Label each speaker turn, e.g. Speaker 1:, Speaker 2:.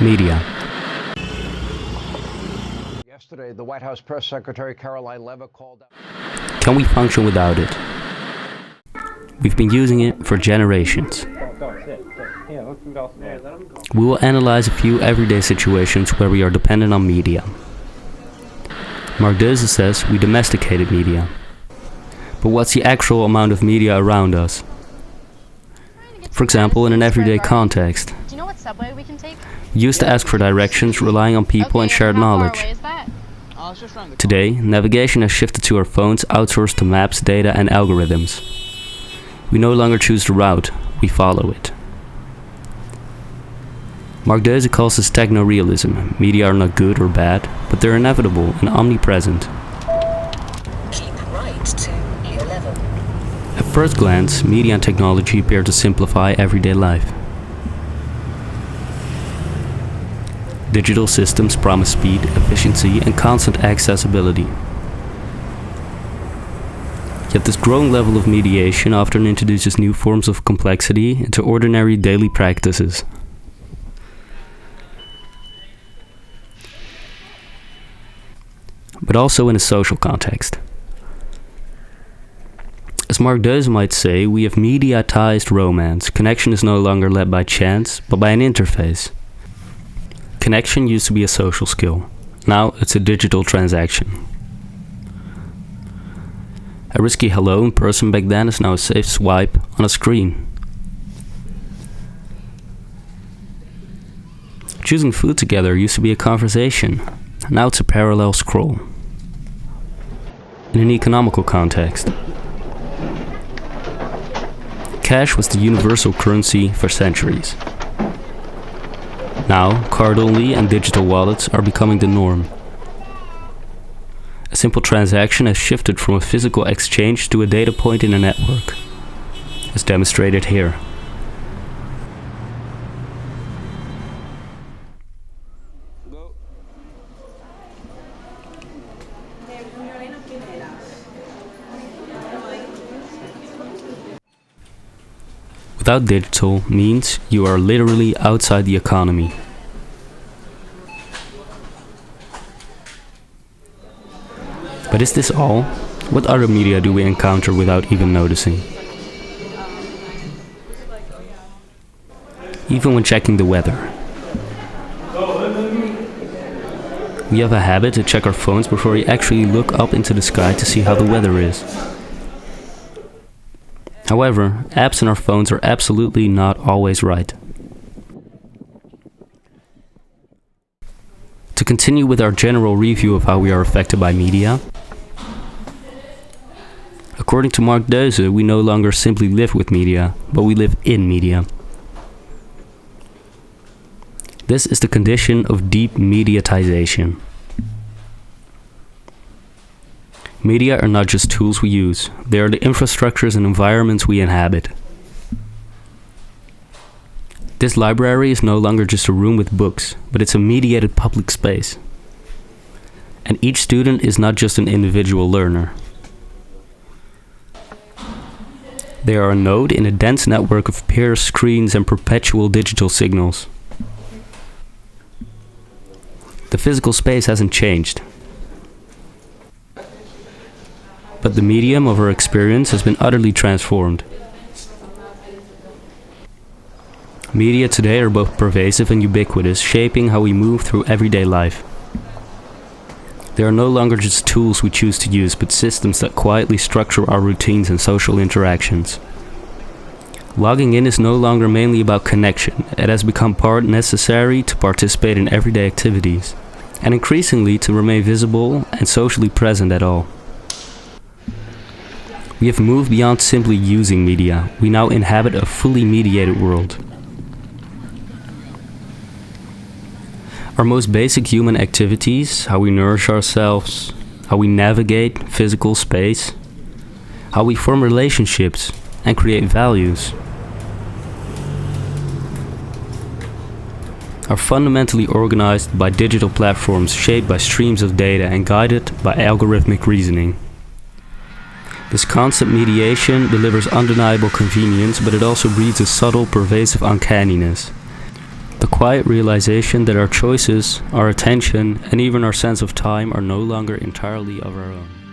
Speaker 1: Media.
Speaker 2: Yesterday, the White House Press Secretary Caroline Leavitt called out.
Speaker 1: Can we function without it? We've been using it for generations. We will analyze a few everyday situations where we are dependent on media. Mark Deuze says we domesticated media. But what's the actual amount of media around us? For example, in an everyday context.
Speaker 3: Do you know what subway we can take?
Speaker 1: We used to ask for directions, relying on people and shared knowledge. Today, navigation has shifted to our phones, outsourced to maps, data and algorithms. We no longer choose the route, we follow it. Mark Deuze calls this techno-realism. Media are not good or bad, but they're inevitable and omnipresent.
Speaker 4: Keep right to E11.
Speaker 1: At first glance, media and technology appear to simplify everyday life. Digital systems promise speed, efficiency, and constant accessibility. Yet this growing level of mediation often introduces new forms of complexity into ordinary daily practices. But also in a social context. As Mark Deuze might say, we have mediatized romance. Connection is no longer led by chance, but by an interface. Connection used to be a social skill. Now it's a digital transaction. A risky hello in person back then is now a safe swipe on a screen. Choosing food together used to be a conversation. Now it's a parallel scroll. In an economical context, cash was the universal currency for centuries. Now, card-only and digital wallets are becoming the norm. A simple transaction has shifted from a physical exchange to a data point in a network, as demonstrated here. Without digital means you are literally outside the economy. But is this all? What other media do we encounter without even noticing? Even when checking the weather. We have a habit to check our phones before we actually look up into the sky to see how the weather is. However, apps in our phones are absolutely not always right. To continue with our general review of how we are affected by media, according to Mark Deuze, we no longer simply live with media, but we live in media. This is the condition of deep mediatization. Media are not just tools we use, they are the infrastructures and environments we inhabit. This library is no longer just a room with books, but it's a mediated public space. And each student is not just an individual learner. They are a node in a dense network of peer screens and perpetual digital signals. The physical space hasn't changed, but the medium of our experience has been utterly transformed. Media today are both pervasive and ubiquitous, shaping how we move through everyday life. They are no longer just tools we choose to use, but systems that quietly structure our routines and social interactions. Logging in is no longer mainly about connection. It has become part necessary to participate in everyday activities, and increasingly to remain visible and socially present at all. We have moved beyond simply using media. We now inhabit a fully mediated world. Our most basic human activities, how we nourish ourselves, how we navigate physical space, how we form relationships and create values, are fundamentally organized by digital platforms shaped by streams of data and guided by algorithmic reasoning. This constant mediation delivers undeniable convenience, but it also breeds a subtle, pervasive uncanniness. A quiet realization that our choices, our attention, and even our sense of time are no longer entirely of our own.